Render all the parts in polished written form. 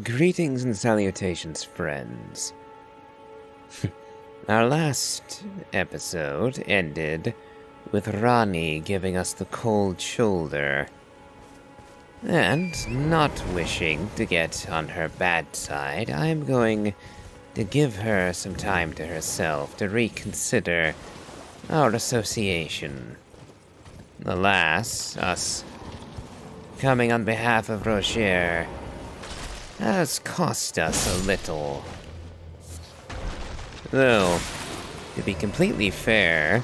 Greetings and salutations, friends. Our last episode ended with Rani giving us the cold shoulder. And, not wishing to get on her bad side, I am going to give her some time to herself to reconsider our association. Alas, us coming on behalf of Roger has cost us a little. Though, to be completely fair,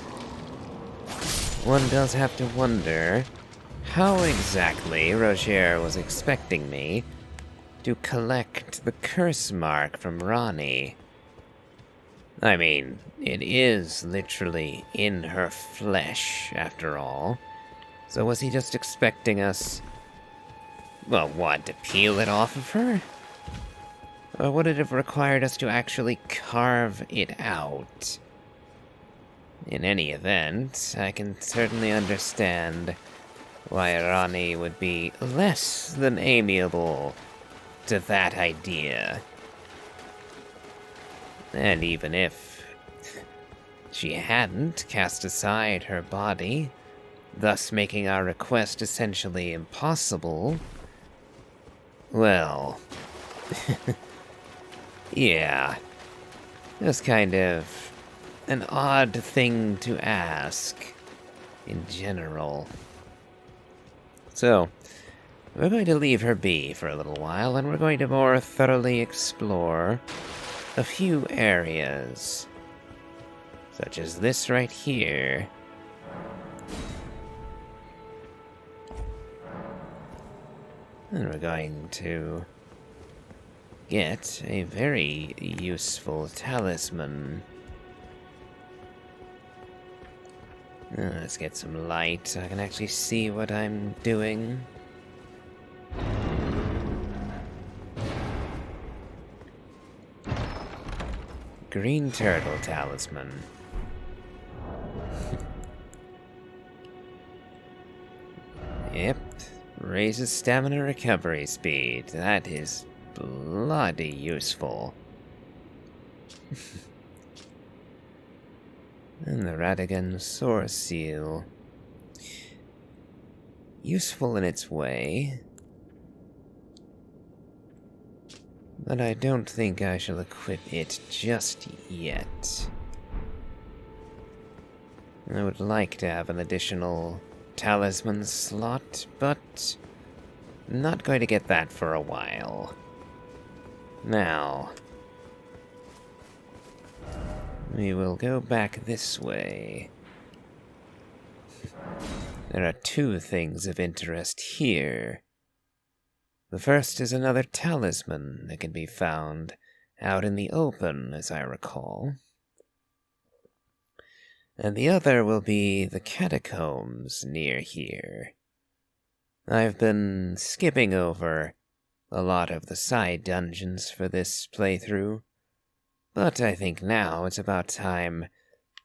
one does have to wonder how exactly Roger was expecting me to collect the curse mark from Rani. I mean, it is literally in her flesh, after all. So was he just expecting us, well, what, to peel it off of her? Or would it have required us to actually carve it out? In any event, I can certainly understand why Rani would be less than amiable to that idea. And even if she hadn't cast aside her body, thus making our request essentially impossible, well, yeah, it was kind of an odd thing to ask in general. So, we're going to leave her be for a little while, and we're going to more thoroughly explore a few areas, such as this right here. And we're going to get a very useful talisman. Let's get some light so I can actually see what I'm doing. Green turtle talisman. Yep, raises stamina recovery speed. That is bloody useful. And the Radigan Source Seal. Useful in its way, but I don't think I shall equip it just yet. I would like to have an additional talisman slot, but not going to get that for a while. Now, we will go back this way. There are two things of interest here. The first is another talisman that can be found out in the open, as I recall. And the other will be the catacombs near here. I've been skipping over a lot of the side dungeons for this playthrough, but I think now it's about time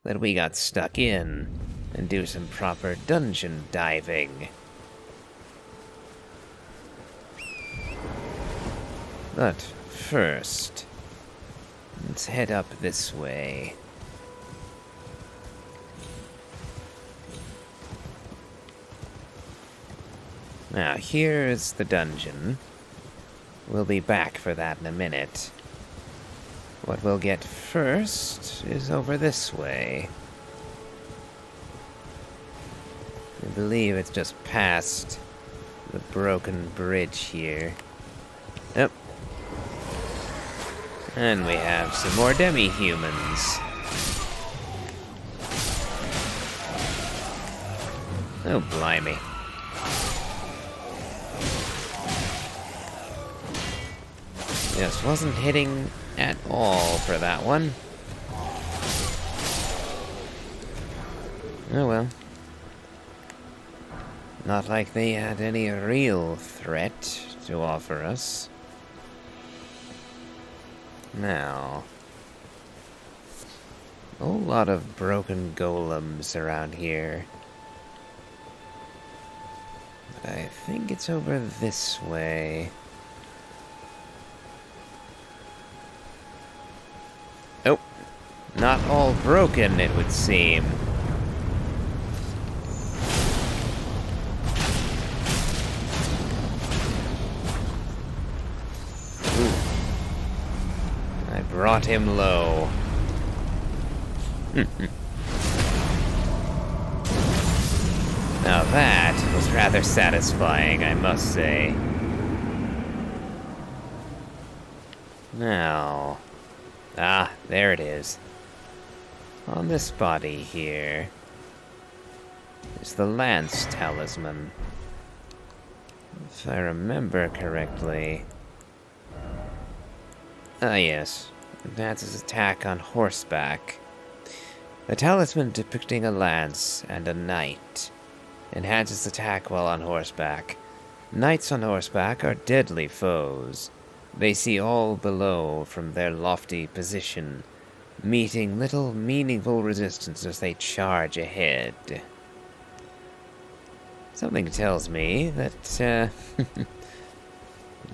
that we got stuck in and do some proper dungeon diving. But first, let's head up this way. Now, here's the dungeon. We'll be back for that in a minute. What we'll get first is over this way. I believe it's just past the broken bridge here. Yep. And we have some more demi-humans. Oh, blimey. Just wasn't hitting at all for that one. Oh well. Not like they had any real threat to offer us. Now, a whole lot of broken golems around here. But I think it's over this way. not all broken, it would seem. Ooh. I brought him low. Now that was rather satisfying, I must say. Now... Ah, there it is. On this body here is the Lance Talisman. If I remember correctly... Ah yes, that's his attack on horseback. The talisman depicting a lance and a knight enhances attack while on horseback. Knights on horseback are deadly foes. They see all below from their lofty position, meeting little meaningful resistance as they charge ahead. Something tells me that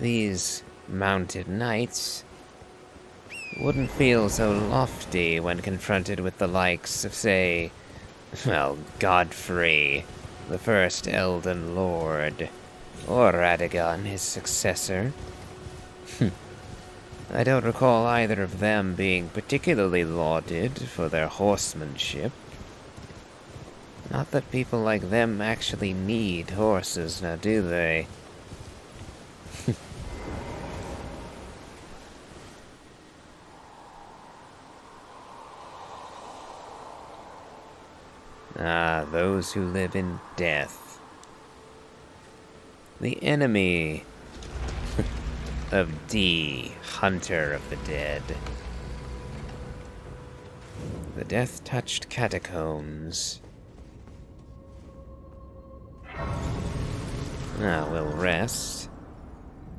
these mounted knights wouldn't feel so lofty when confronted with the likes of, say, well, Godfrey, the first Elden Lord, or Radagon, his successor. I don't recall either of them being particularly lauded for their horsemanship. Not that people like them actually need horses, now do they? Ah, those who live in death. The enemy of D, Hunter of the Dead. The death-touched catacombs. Now we'll rest,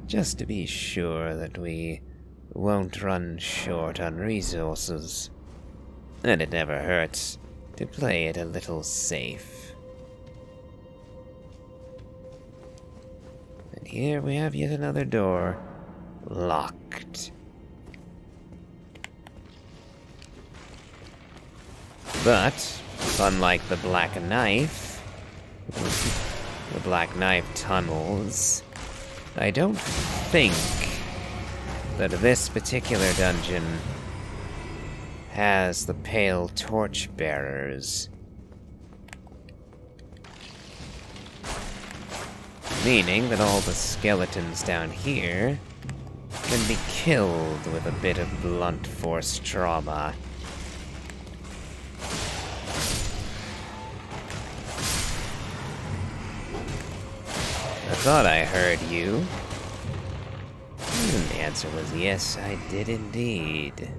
just to be sure that we won't run short on resources. And it never hurts to play it a little safe. And here we have yet another door, locked. But, unlike the Black Knife, the Black Knife tunnels, I don't think that this particular dungeon has the pale torch bearers. Meaning that all the skeletons down here can be killed with a bit of blunt force trauma. I thought I heard you. And the answer was yes, I did indeed.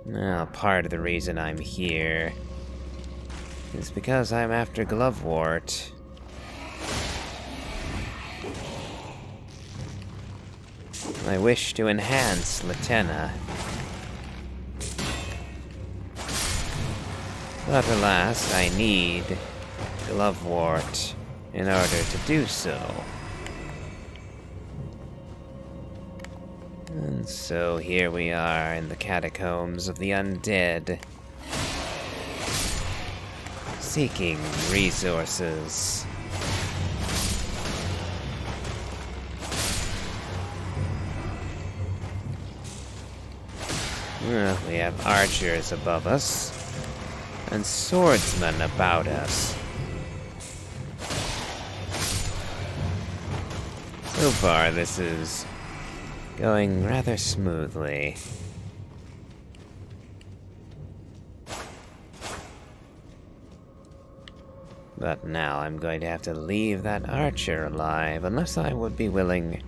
Now, part of the reason I'm here is because I'm after Glovewort. I wish to enhance Latenna. But alas, I need Glovewort in order to do so. And so here we are in the catacombs of the undead, seeking resources. Well, we have archers above us, and swordsmen about us. So far, this is going rather smoothly. But now I'm going to have to leave that archer alive, unless I would be willing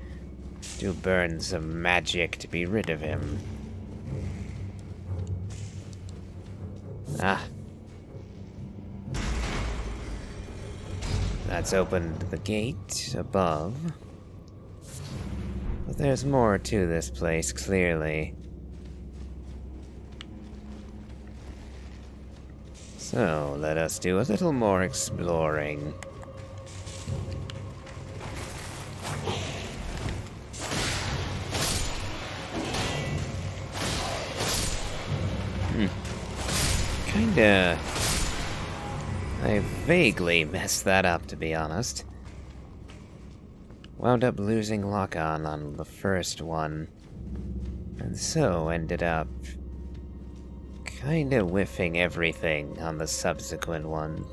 to burn some magic to be rid of him. Ah. That's opened the gate above. But there's more to this place, clearly. So, let us do a little more exploring. I vaguely messed that up, to be honest. Wound up losing lock-on the first one, and so ended up kinda whiffing everything on the subsequent one.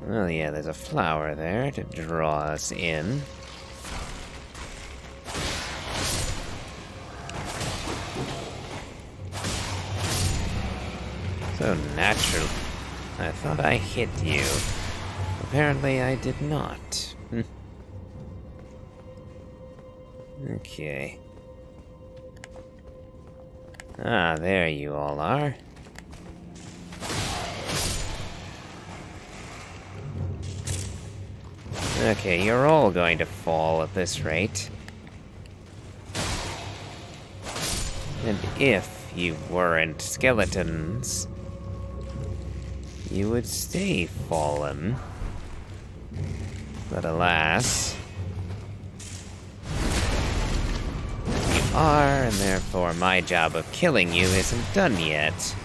Well, yeah, there's a flower there to draw us in. So natural. I thought I hit you. Apparently I did not. Okay. Ah, there you all are. Okay, you're all going to fall at this rate. And if you weren't skeletons, you would stay fallen. But alas, you are, and therefore my job of killing you isn't done yet.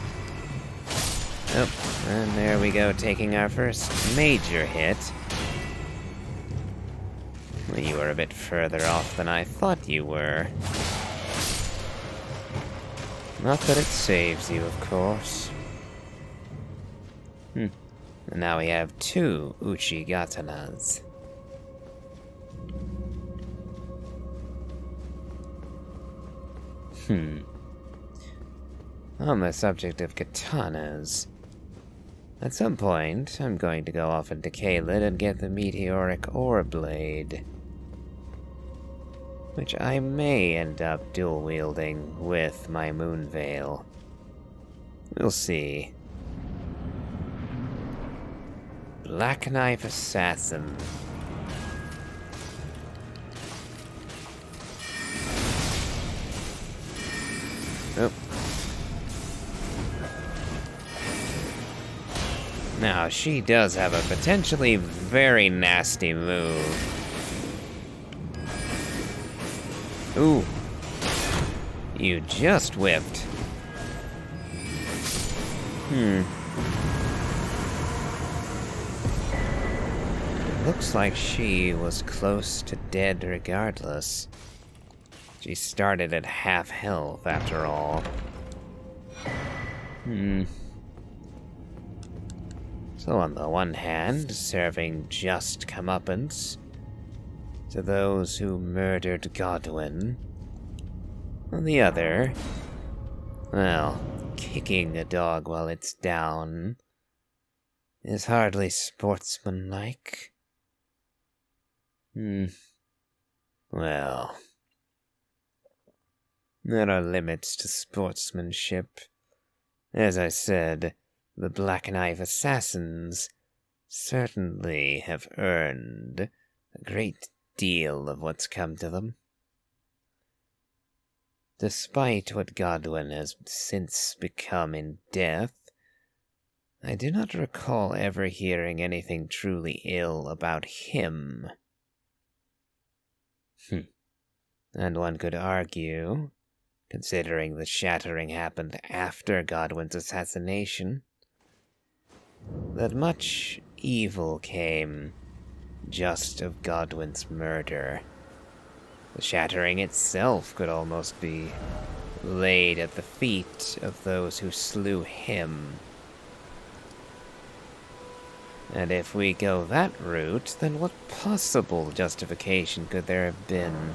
Oh, and there we go, taking our first major hit. Well, you were a bit further off than I thought you were. Not that it saves you, of course. And now we have 2 Uchigatanas. On the subject of katanas, at some point, I'm going to go off into Caelid and get the meteoric ore blade, which I may end up dual-wielding with my moon veil. We'll see. Black Knife Assassin. Oh. Now, she does have a potentially very nasty move. Ooh. You just whiffed. Looks like she was close to dead regardless. She started at half health after all. So on the one hand, serving just comeuppance to those who murdered Godwin. On the other, well, kicking a dog while it's down is hardly sportsmanlike. Well, there are limits to sportsmanship. As I said, the Black Knife Assassins certainly have earned a great deal of what's come to them. Despite what Godwin has since become in death, I do not recall ever hearing anything truly ill about him. And one could argue, considering the shattering happened after Godwin's assassination, that much evil came just of Godwin's murder. The shattering itself could almost be laid at the feet of those who slew him. And if we go that route, then what possible justification could there have been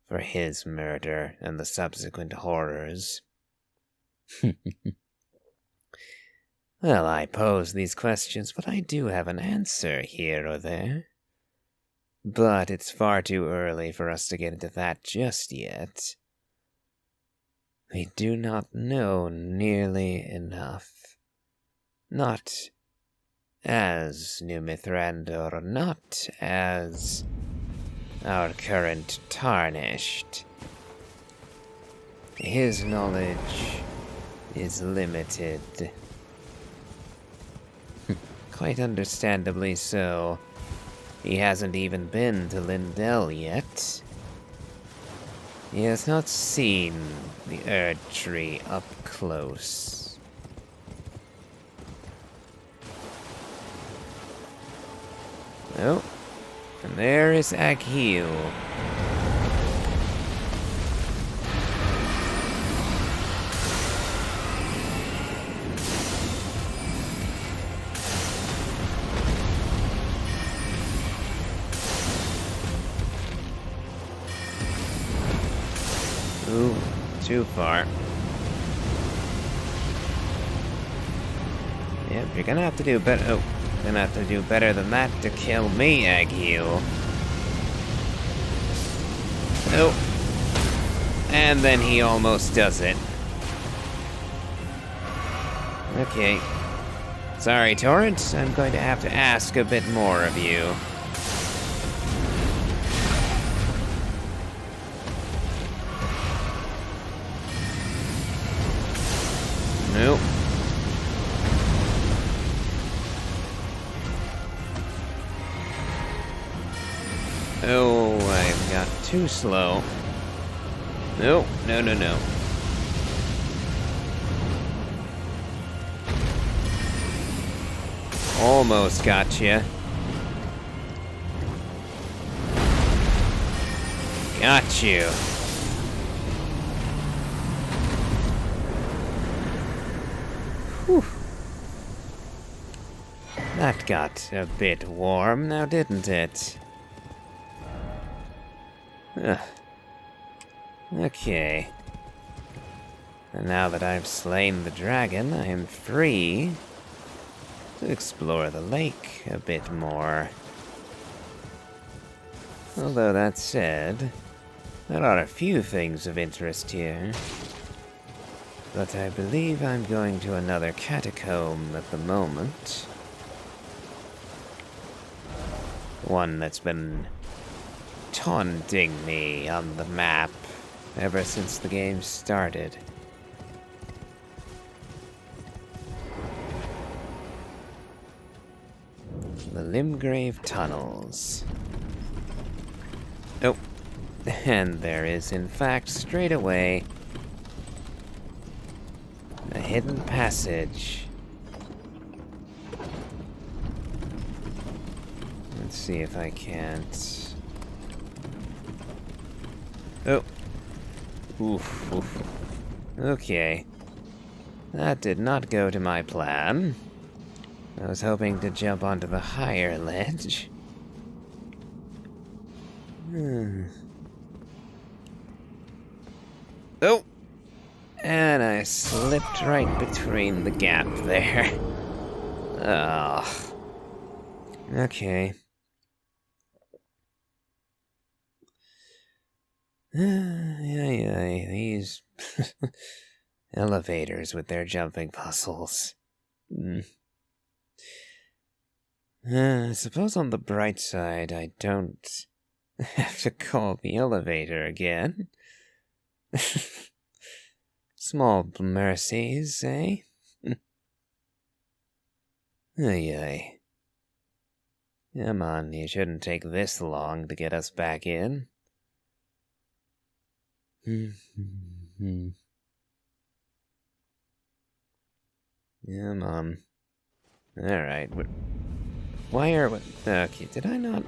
for his murder and the subsequent horrors? Well, I pose these questions, but I do have an answer here or there. But it's far too early for us to get into that just yet. We do not know nearly enough. Not as New Mithrandor, not as our current Tarnished. His knowledge is limited. Quite understandably so. He hasn't even been to Lindell yet. He has not seen the Erdtree up close. Oh, and there is Agheel. Ooh, too far. Yep, you're gonna have to do better. Oh, gonna have to do better than that to kill me, Agheel. Oh, and then he almost does it. Okay. Sorry, Torrent. I'm going to have to ask a bit more of you. Nope. Oh, I got too slow. No, no, no, no. Almost got you. Got you. Whew. That got a bit warm now, didn't it? Ugh. Okay. And now that I've slain the dragon, I am free to explore the lake a bit more. Although that said, there are a few things of interest here. But I believe I'm going to another catacomb at the moment. One that's been taunting me on the map ever since the game started. The Limgrave Tunnels. Oh, and there is, in fact, straight away, a hidden passage. Let's see if I can't... Oh. Oof, oof. Okay. That did not go to my plan. I was hoping to jump onto the higher ledge. Oh! And I slipped right between the gap there. Oh. Okay. Yeah, these elevators with their jumping puzzles. I suppose on the bright side, I don't have to call the elevator again. Small mercies, eh? Ay. Come on, you shouldn't take this long to get us back in. Come on. Alright, why are we... Okay, did I not...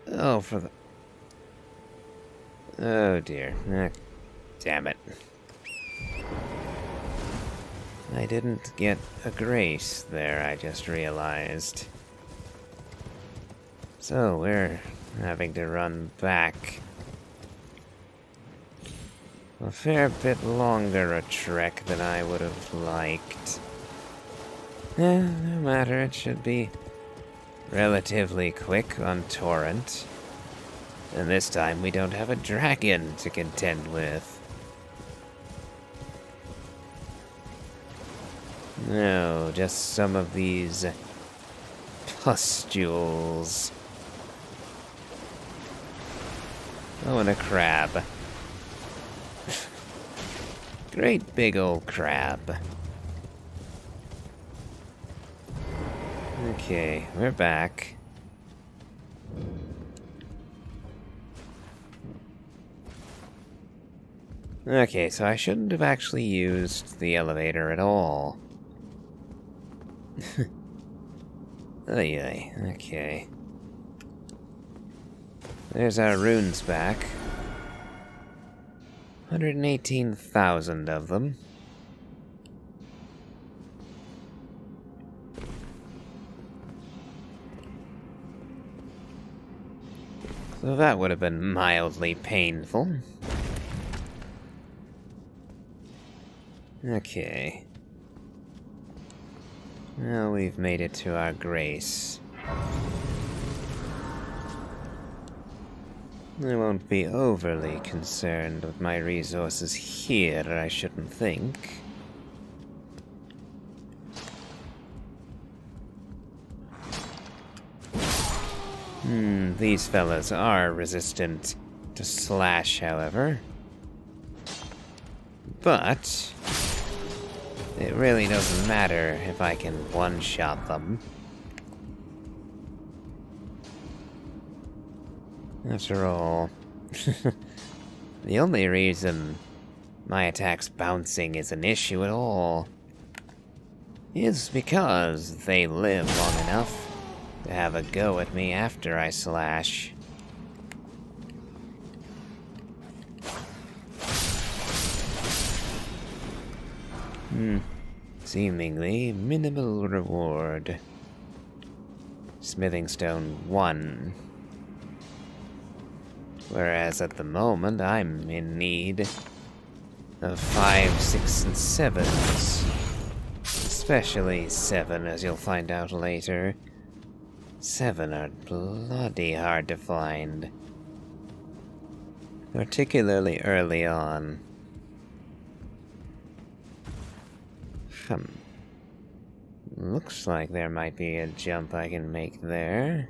Oh, for the... Oh dear. Damn it. I didn't get a grace there, I just realized. So, we're having to run back. A fair bit longer a trek than I would have liked. No matter, it should be relatively quick on Torrent. And this time we don't have a dragon to contend with. No, just some of these pustules. Oh, and a crab. Great big old crab. Okay, we're back. Okay, so I shouldn't have actually used the elevator at all. Ay, ay, okay. There's our runes back. 118,000 of them. So that would have been mildly painful. Okay. Well, we've made it to our grace. I won't be overly concerned with my resources here, I shouldn't think. These fellas are resistant to slash, however. But it really doesn't matter if I can one-shot them. After all, the only reason my attacks bouncing is an issue at all is because they live long enough to have a go at me after I slash. Seemingly minimal reward. Smithing stone 1. Whereas at the moment I'm in need of 5, 6, and 7s. Especially 7, as you'll find out later. 7 are bloody hard to find. Particularly early on. Looks like there might be a jump I can make there.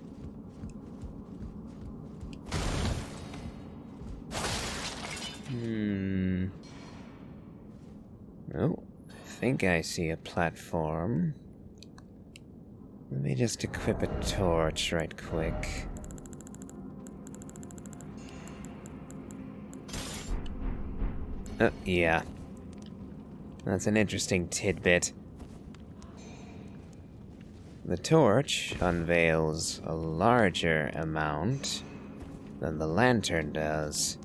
Oh, I think I see a platform. Let me just equip a torch right quick. Yeah. That's an interesting tidbit. The torch unveils a larger amount than the lantern does.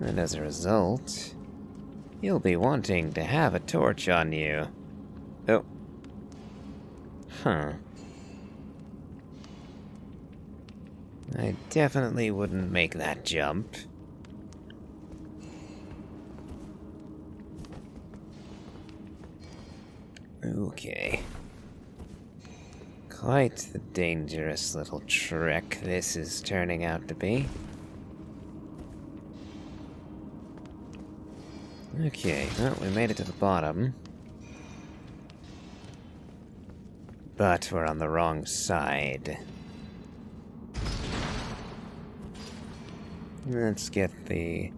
And as a result, you'll be wanting to have a torch on you. Oh. Huh. I definitely wouldn't make that jump. Okay. Quite the dangerous little trek this is turning out to be. Okay, well, we made it to the bottom. But we're on the wrong side. Let's get the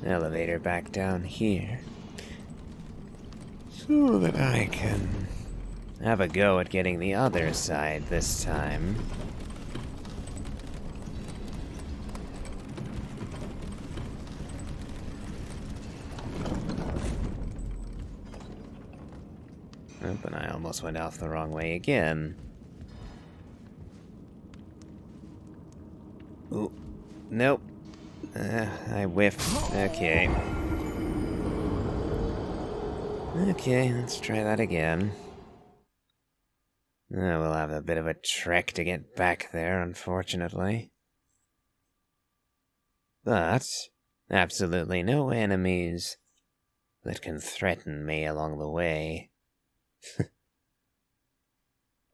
elevator back down here, so that I can have a go at getting the other side this time. Oh, and I almost went off the wrong way again. Ooh, nope. I whiffed. Okay. Okay, let's try that again. We'll have a bit of a trek to get back there, unfortunately. But absolutely no enemies that can threaten me along the way.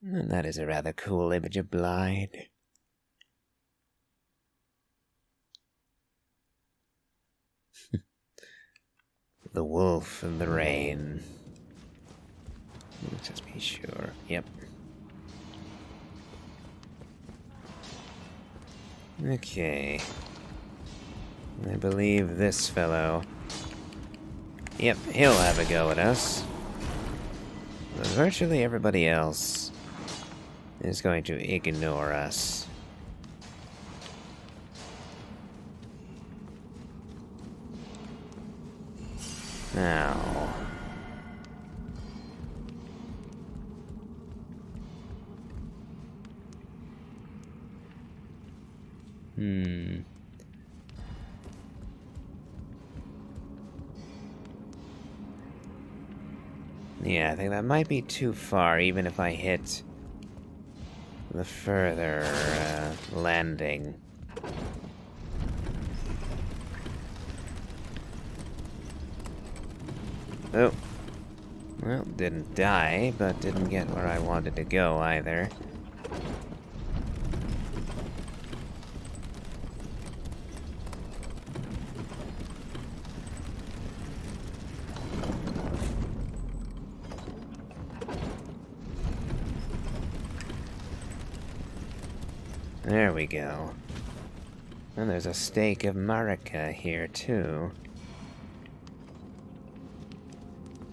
And that is a rather cool image of Blide. The wolf in the rain. Let's just be sure. Yep. Okay. I believe this fellow. Yep, he'll have a go at us. But virtually everybody else is going to ignore us. Now... Yeah, I think that might be too far, even if I hit the further landing. Oh. Well, didn't die, but didn't get where I wanted to go either. There we go. And there's a stake of Marika here, too.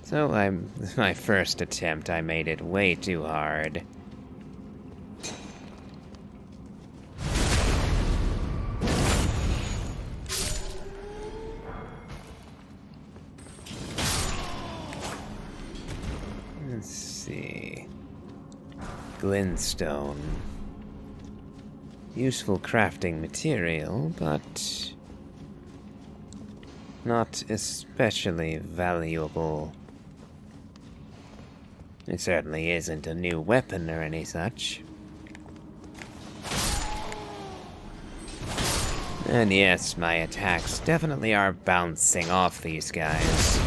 So, my first attempt, I made it way too hard. Let's see... Glintstone. Useful crafting material, but... not especially valuable. It certainly isn't a new weapon or any such. And yes, my attacks definitely are bouncing off these guys.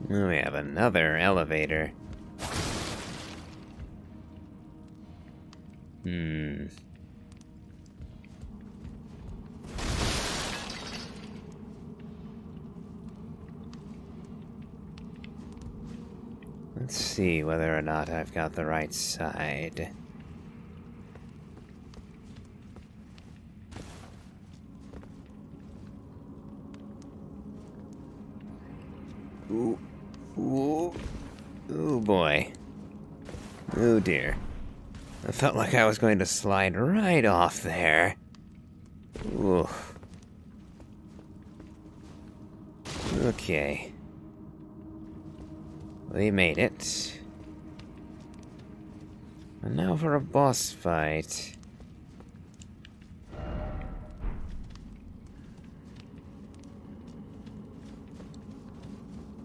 We have another elevator. Let's see whether or not I've got the right side. Ooh. Ooh. Ooh, boy. Oh, dear. I felt like I was going to slide right off there. Ooh. Okay. We made it. And now for a boss fight.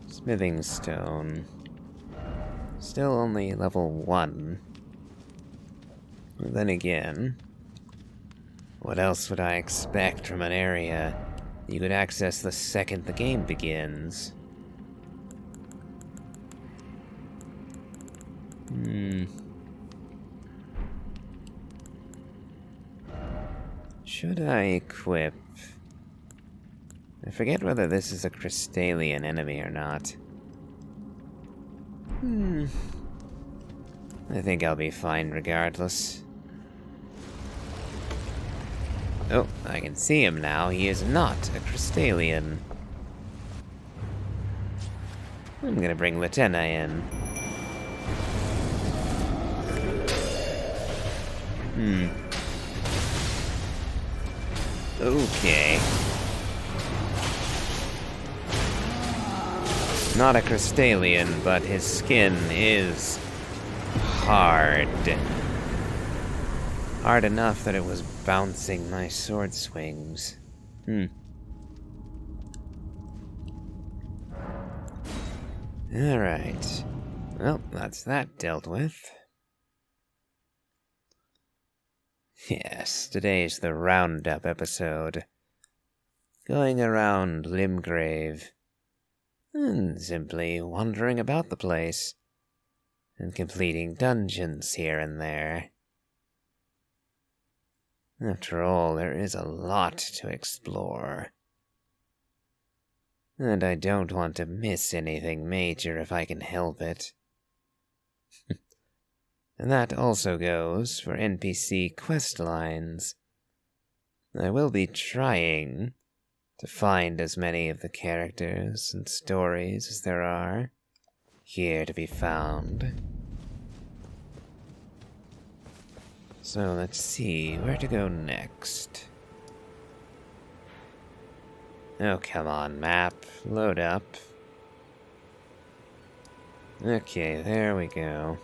Smithing stone. Still only level 1. But then again, what else would I expect from an area you could access the second the game begins? Should I equip? I forget whether this is a Crystallian enemy or not. I think I'll be fine regardless. Oh, I can see him now. He is not a Crystallian. I'm gonna bring Latenna in. Okay. Not a Crystallian, but his skin is hard. Hard enough that it was bouncing my sword swings. Alright. Well, that's that dealt with. Yes, today's the roundup episode. Going around Limgrave. And simply wandering about the place. And completing dungeons here and there. After all, there is a lot to explore. And I don't want to miss anything major if I can help it. And that also goes for NPC quest lines. I will be trying to find as many of the characters and stories as there are here to be found. So let's see where to go next. Oh, come on, map. Load up. Okay, there we go.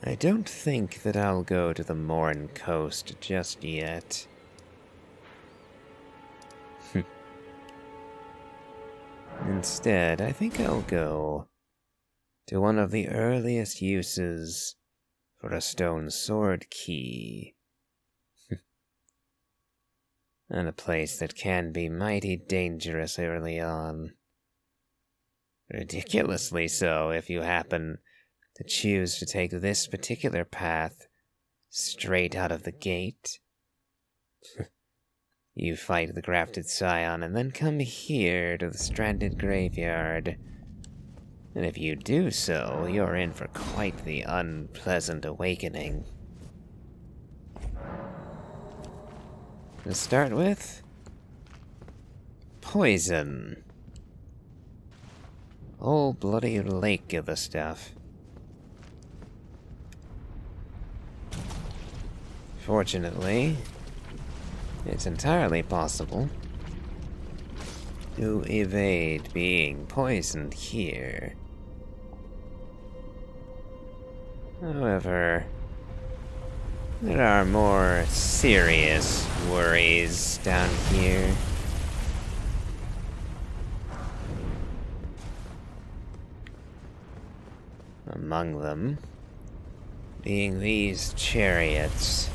I don't think that I'll go to the Morn Coast just yet. Instead, I think I'll go to one of the earliest uses for a stone sword key. And a place that can be mighty dangerous early on. Ridiculously so if you happen to choose to take this particular path straight out of the gate. You fight the grafted scion and then come here to the stranded graveyard. And if you do so, you're in for quite the unpleasant awakening. To start with, poison. Whole bloody lake of the stuff. Fortunately, it's entirely possible to evade being poisoned here. However, there are more serious worries down here. Among them being these chariots.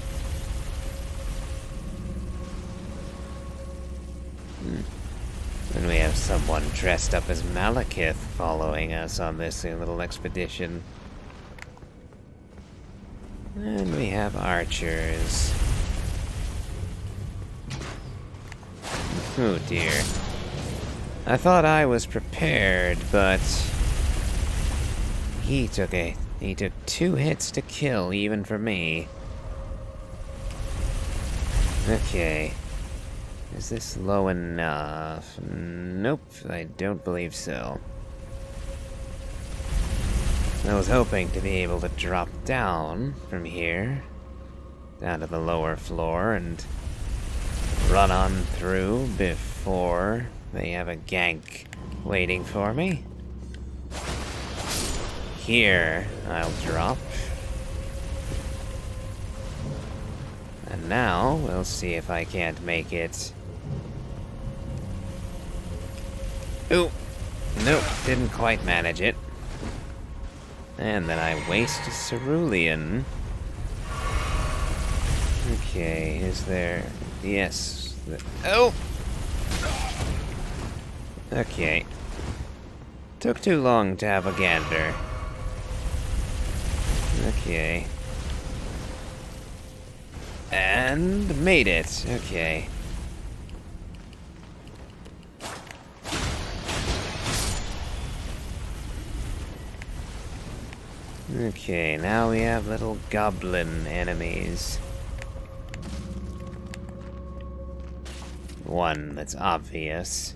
And we have someone dressed up as Malekith following us on this little expedition. And we have archers. Oh dear. I thought I was prepared, but he took 2 hits to kill even for me. Okay. Is this low enough? Nope, I don't believe so. I was hoping to be able to drop down from here, down to the lower floor, and run on through before they have a gank waiting for me. Here, I'll drop. And now, we'll see if I can't make it. Ooh! Nope, didn't quite manage it. And then I waste a cerulean. Okay, is there... Yes. Oh! Okay. Took too long to have a gander. Okay. And made it. Okay. Okay, now we have little goblin enemies. One that's obvious.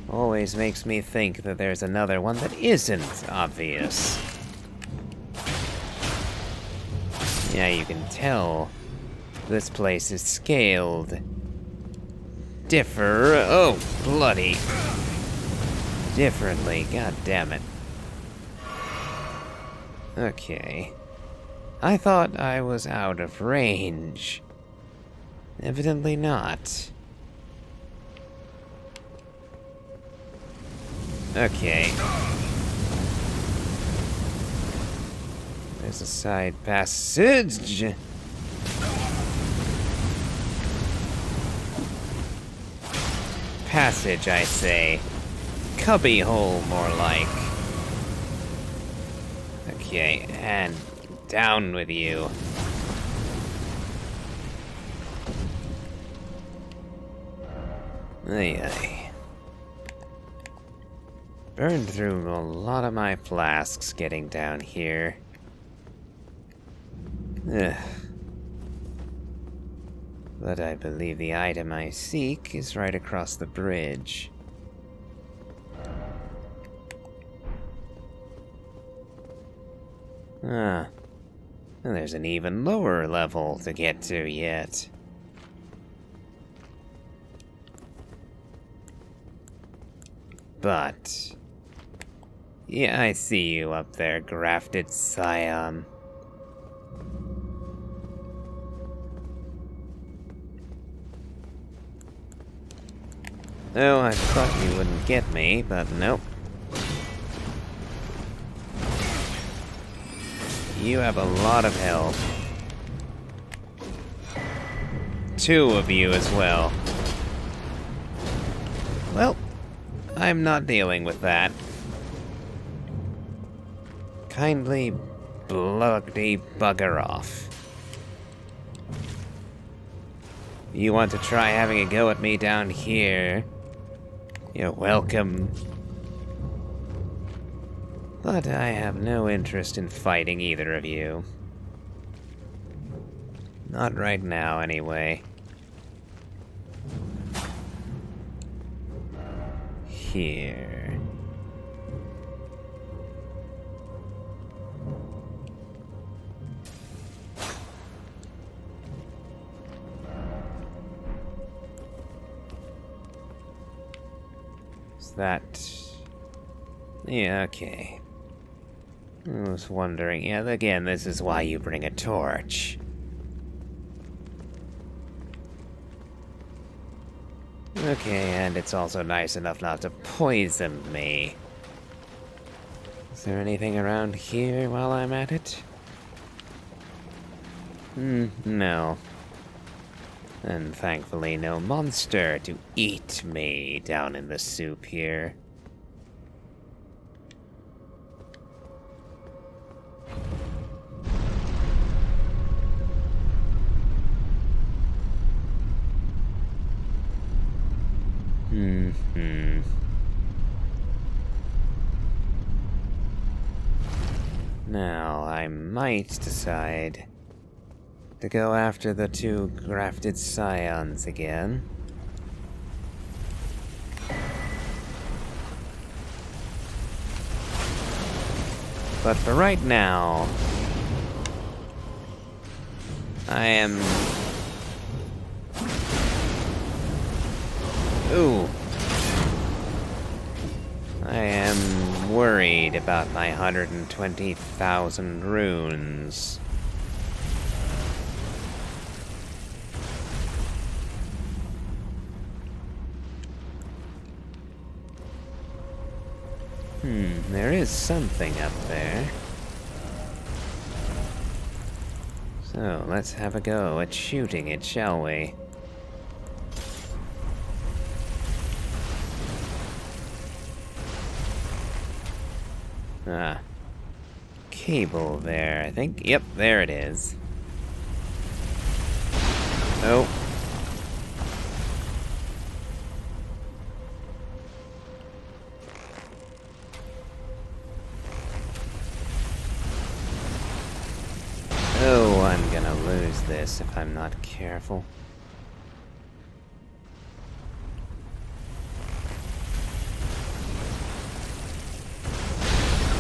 Always makes me think that there's another one that isn't obvious. Yeah, you can tell this place is scaled. Oh, bloody. Differently, god damn it. Okay. I thought I was out of range. Evidently not. Okay. There's a side passage. Passage, I say. Cubby hole, more like. Okay, and down with you. Ay, ay. Burned through a lot of my flasks getting down here. Ugh. But I believe the item I seek is right across the bridge. Ah. And there's an even lower level to get to yet. But... yeah, I see you up there, grafted scion. Oh, I thought you wouldn't get me, but nope. You have a lot of health. 2 of you as well. Well, I'm not dealing with that. Kindly bloody bugger off. You want to try having a go at me down here? You're welcome. But I have no interest in fighting either of you. Not right now, anyway. Here. Is that... yeah, okay. I was wondering, yeah, again, this is why you bring a torch. Okay, and it's also nice enough not to poison me. Is there anything around here while I'm at it? No. And thankfully no monster to eat me down in the soup here. Now, I might decide to go after the 2 grafted scions again. But for right now, I am... ooh. I am worried about my 120,000 runes. There is something up there. So, let's have a go at shooting it, shall we? Ah. Cable there, I think. Yep, there it is. Oh. Oh, I'm gonna lose this if I'm not careful.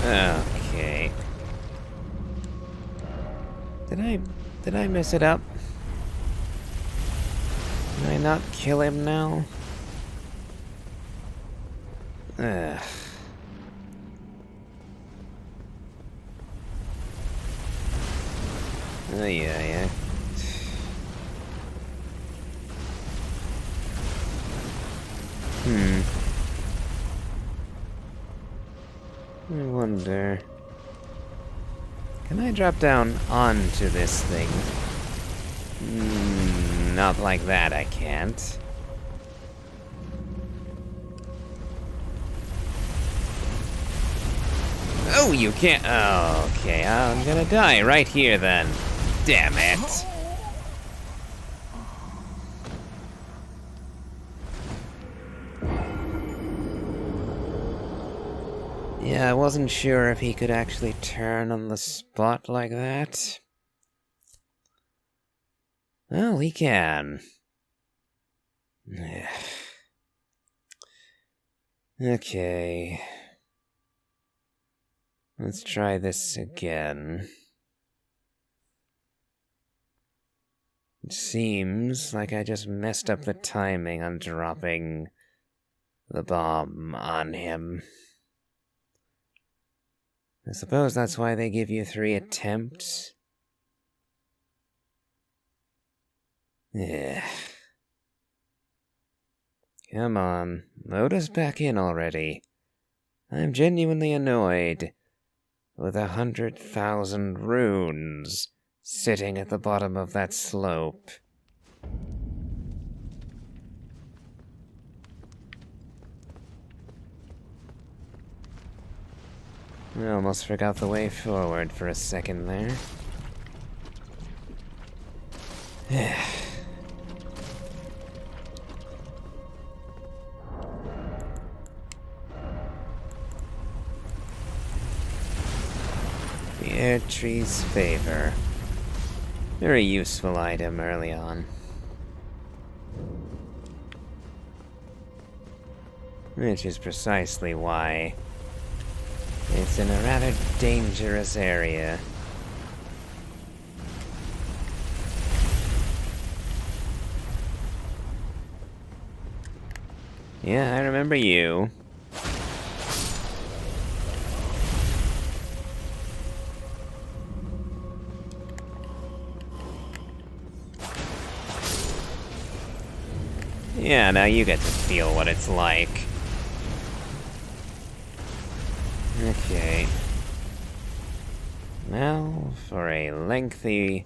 Okay. Did I mess it up? Can I not kill him now? Ugh. Oh, yeah. I wonder... can I drop down onto this thing? Not like that, I can't. Oh, you can't... oh, okay, I'm gonna die right here then. Damn it. Yeah, I wasn't sure if he could actually turn on the spot like that. Well, he can. Okay. Let's try this again. It seems like I just messed up the timing on dropping the bomb on him. I suppose that's why they give you 3 attempts. Yeah. Come on, load us back in already. I'm genuinely annoyed with 100,000 runes sitting at the bottom of that slope. I almost forgot the way forward for a second there. The Erdtree's favor. Very useful item early on. Which is precisely why it's in a rather dangerous area. Yeah, I remember you. Yeah, now you get to feel what it's like. Okay. Now for a lengthy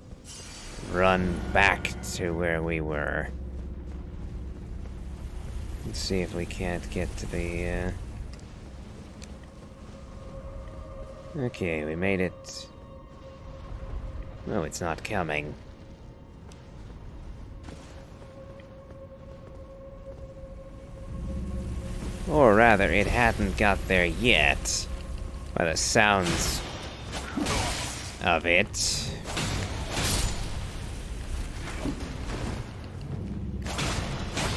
run back to where we were. Let's see if we can't get to the, Okay, we made it. Oh, it's not coming. Or rather, it hadn't got there yet. By the sounds of it.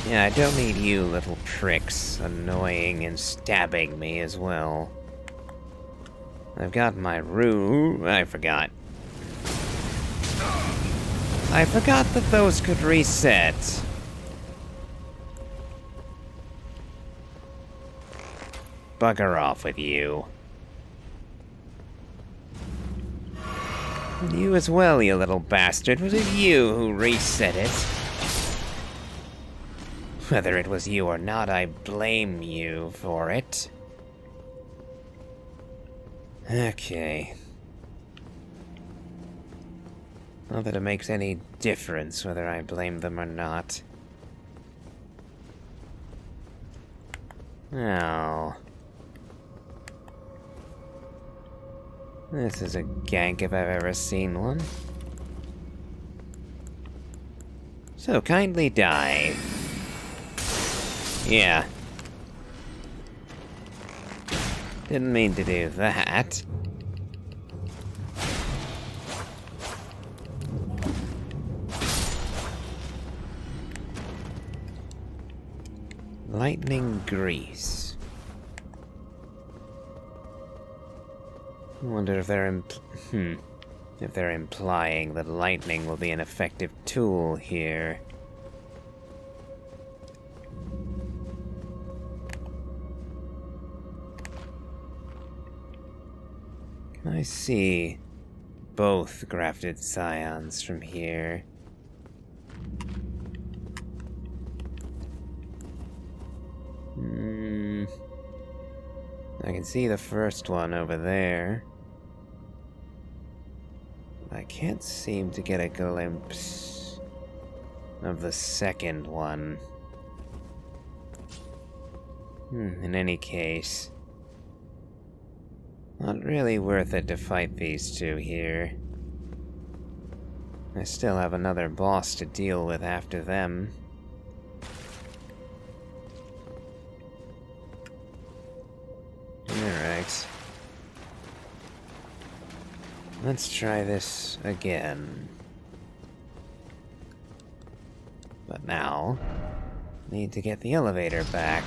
Yeah, I don't need you little pricks annoying and stabbing me as well. I've got my rune. I forgot that those could reset. Bugger off with you. And you as well, you little bastard. Was it you who reset it? Whether it was you or not, I blame you for it. Okay. Not that it makes any difference whether I blame them or not. Oh. This is a gank if I've ever seen one. So kindly die. Yeah. Didn't mean to do that. Lightning grease. I wonder if they're if they're implying that lightning will be an effective tool here. Can I see both grafted scions from here? I can see the first one over there. I can't seem to get a glimpse of the second one. In any case, not really worth it to fight these two here. I still have another boss to deal with after them. Alright. Let's try this again. But now, need to get the elevator back.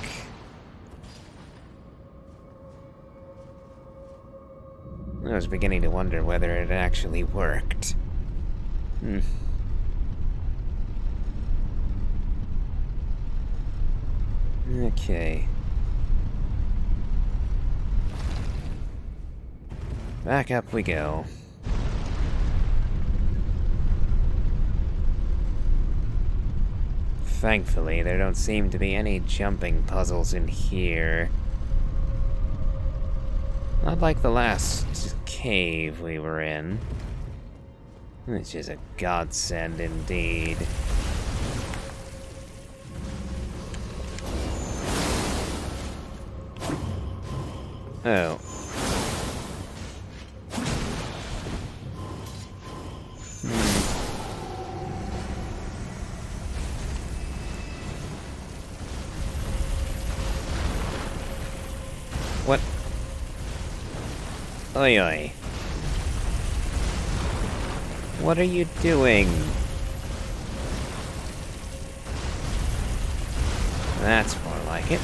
I was beginning to wonder whether it actually worked. Okay. Back up we go. Thankfully, there don't seem to be any jumping puzzles in here. Not like the last cave we were in. Which is a godsend indeed. Oh. What? Oi oi. What are you doing? That's more like it.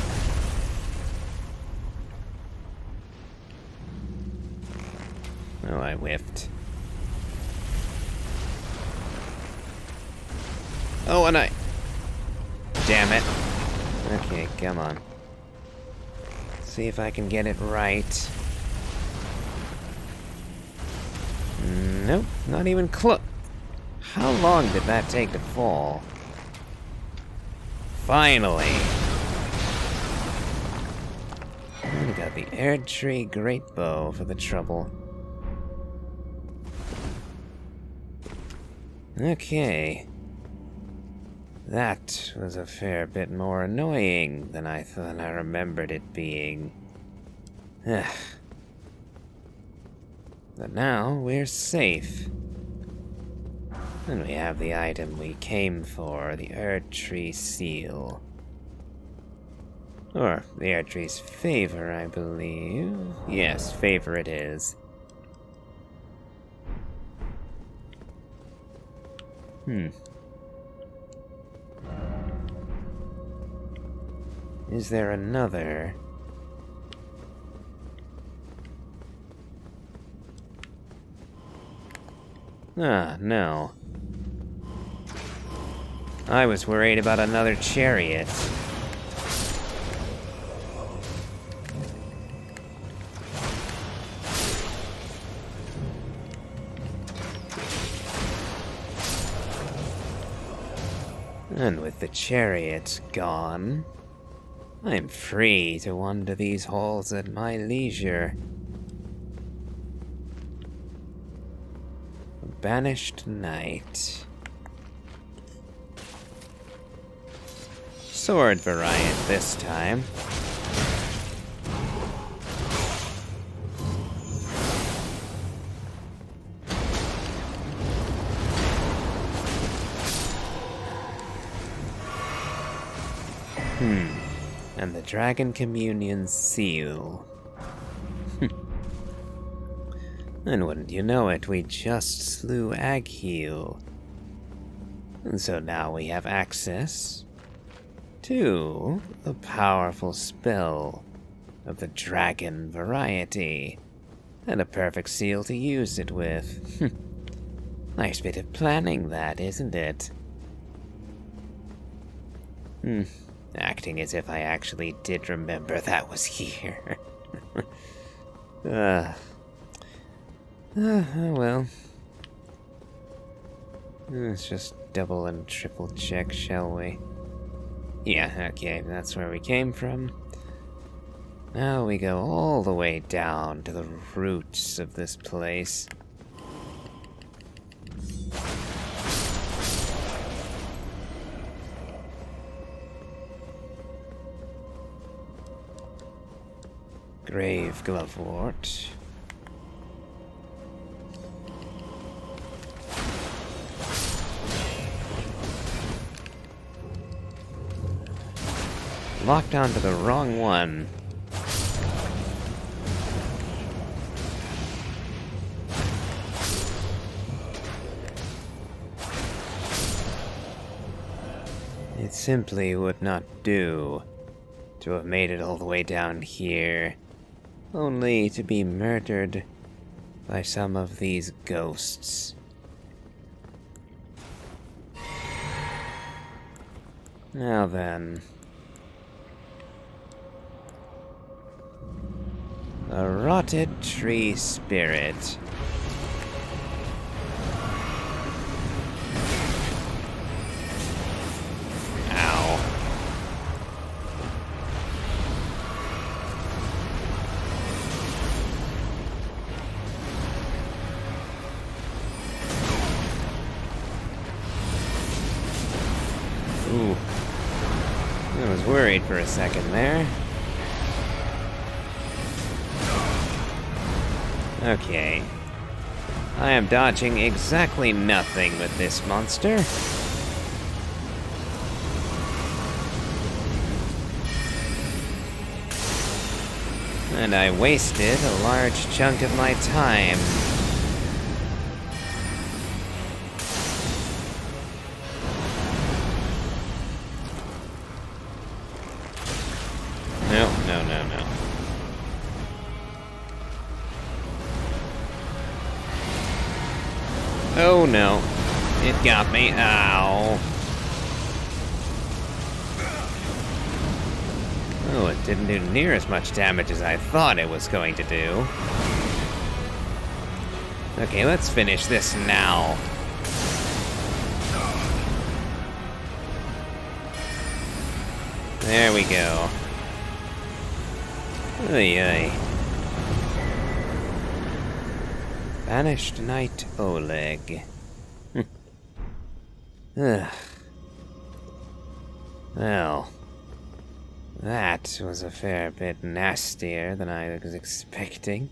Oh, I whiffed. Oh, and I... Damn it. Okay, come on. See if I can get it right. Nope, not even close. How long did that take to fall? Finally! We got the Erdtree great bow for the trouble. Okay. That was a fair bit more annoying than I thought I remembered it being. But now we're safe. And we have the item we came for, the Erdtree seal. Or the Erdtree's favor, I believe. Yes, favor it is. Is there another? Ah, no. I was worried about another chariot. And with the chariot gone, I'm free to wander these halls at my leisure. A banished knight. Sword variant this time. And the Dragon Communion seal. And wouldn't you know it, we just slew Agheel. And so now we have access to the powerful spell of the dragon variety, and a perfect seal to use it with. Nice bit of planning that, isn't it? Acting as if I actually did remember that was here. Oh well. Let's just double and triple check, shall we? Yeah, okay, that's where we came from. Now we go all the way down to the roots of this place. Grave Glovewort. Locked onto the wrong one. It simply would not do to have made it all the way down here, only to be murdered by some of these ghosts. Now then, A rotted tree spirit. Ow. Ooh. I was worried for a second there. Okay. I am dodging exactly nothing with this monster. And I wasted a large chunk of my time. No. Oh no. It got me. Ow. Oh, it didn't do near as much damage as I thought it was going to do. Okay, let's finish this now. There we go. Oy oy. Banished Knight Oleg. Ugh. Well, that was a fair bit nastier than I was expecting.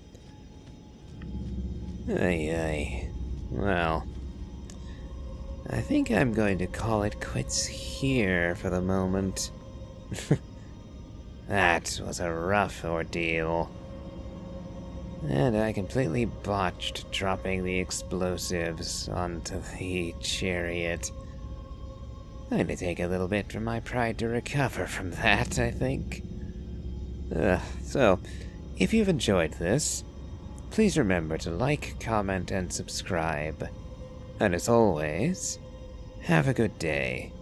Ay ay. Well, I think I'm going to call it quits here for the moment. That was a rough ordeal. And I completely botched dropping the explosives onto the chariot. Going to take a little bit for my pride to recover from that, I think. So, if you've enjoyed this, please remember to like, comment, and subscribe. And as always, have a good day.